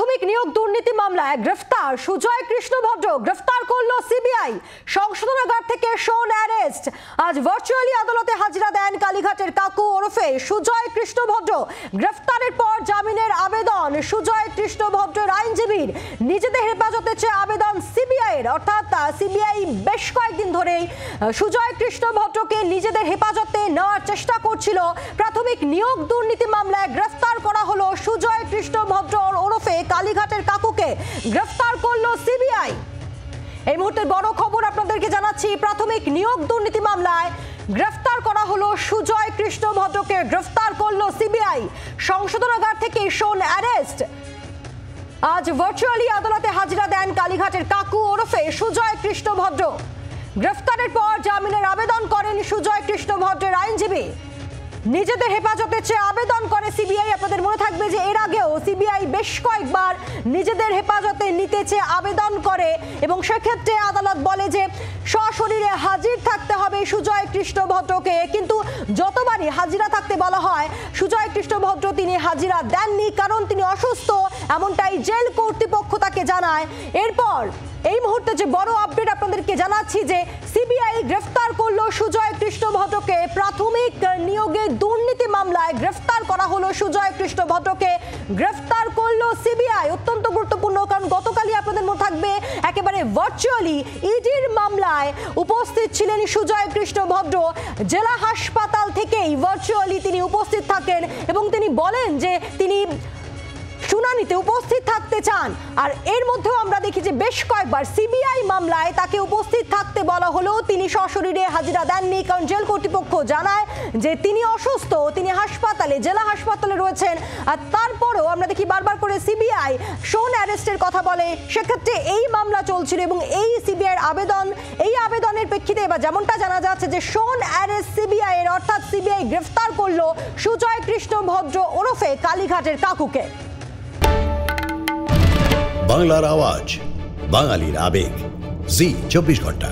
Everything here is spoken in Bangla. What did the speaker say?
প্রাথমিক নিয়োগ দুর্নীতি মামলায় গ্রেফতার সুজয় কৃষ্ণ ভদ্র। গ্রেফতার করলো সিবিআই। সংশোধনাগার থেকে শোন অ্যারেস্ট। আজ ভার্চুয়ালি আদালতে হাজিরা দেন কালীঘাটের কাকু ওরফে সুজয় কৃষ্ণ ভদ্র। গ্রেফতারের পর জামিনের আবেদন সুজয় কৃষ্ণ ভদ্রের আইনজীবীর। নিজেদের হেফাজতে চেয়ে আবেদন সিবিআই এর, অর্থাৎ সিবিআই বেশ কয়েকদিন ধরেই সুজয় কৃষ্ণ ভদ্রকে নিজেদের হেফাজতে নেওয়ার চেষ্টা করছিল। প্রাথমিক নিয়োগ দুর্নীতি মামলায় গ্রেফতার করা হলো সুজয় কৃষ্ণ ভদ্র ওরফে কালীঘাটের কাকুকে। গ্রেফতার করলো সিবিআই। এই মুহূর্তের বড় খবর আপনাদেরকে জানাচ্ছি, প্রাথমিক নিয়োগ দুর্নীতি মামলায় গ্রেফতার করা হলো সুজয় কৃষ্ণ ভদ্রকে। গ্রেফতার করলো সিবিআই। সংশোধনাগার থেকে শোন অ্যারেস্ট। আজ ভার্চুয়ালি আদালতে হাজিরা দেন কালীঘাটের কাকু ওরফে সুজয় কৃষ্ণ ভদ্র। গ্রেফতারের পর জামিনের আবেদন করেন সুজয় কৃষ্ণ ভদ্রের আইনজীবী। নিজেদের হেফাজতে চেয়ে আবেদন করে সিবিআই। আপনাদের মনে থাকবে যে এর আগেও সিবিআই বেশ কয়েকবার নিজেদের হেফাজতে নিতে চেয়ে আবেদন করে এবং সেক্ষেত্রে আদালত বলে যে সশরীরে হাজির থাকতে হবে সুজয় কৃষ্ণ ভদ্রকে। কিন্তু যতবারই হাজিরা থাকতে বলা হয় সুজয় কৃষ্ণ ভদ্র তিনি হাজিরা দেননি, কারণ তিনি অসুস্থ, এমনটাই জেল কর্তৃপক্ষ তাকে জানায়। এরপর এই মুহূর্তে যে বড় আপডেট আপনাদেরকে জানাচ্ছি যে সিবিআই গ্রেফতার করলো সুজয় কৃষ্ণ ভদ্রকে। প্রাথমিক নিয়োগে দুর্নীতি মামলায় গ্রেফতার করা হলো সুজয় কৃষ্ণ ভদ্রকে। গ্রেফতার করলো সিবিআই। অত্যন্ত গুরুত্বপূর্ণ, কারণ গতকালই আপনাদের মনে থাকবে একেবারে ভার্চুয়ালি ইডির মামলায় উপস্থিত ছিলেন সুজয় কৃষ্ণ ভদ্র। জেলা হাসপাতাল থেকেই ভার্চুয়ালি তিনি উপস্থিত থাকেন এবং তিনি বলেন যে তিনি শুনানিতে উপস্থিত থাকতে চান। আর এর মধ্যেও আমরা দেখি যে বেশ কয়েকবার সিবিআই মামলায় তাকে উপস্থিত থাকতে বলা হলেও তিনি সশরীরে হাজিরা দেননি, কারণ জেল কর্তৃপক্ষ জানায় যে তিনি অসুস্থ, তিনি হাসপাতালে, জেলা হাসপাতালে রয়েছেন। আর তারপরেও আমরা দেখি বারবার করে সিবিআই শোন অ্যারেস্টের কথা বলে। সেক্ষেত্রে এই মামলা চলছিল এবং এই সিবিআইয়ের আবেদন, এই আবেদনের প্রেক্ষিতে এবার যেমনটা জানা যাচ্ছে যে শোন অ্যারেস্ট সিবিআই এর, অর্থাৎ সিবিআই গ্রেফতার করলো সুজয় কৃষ্ণ ভদ্র ওরফে কালীঘাটের কাকুকে। বাংলার আওয়াজ, বাঙালির আবেগ, জি 24 ঘন্টা।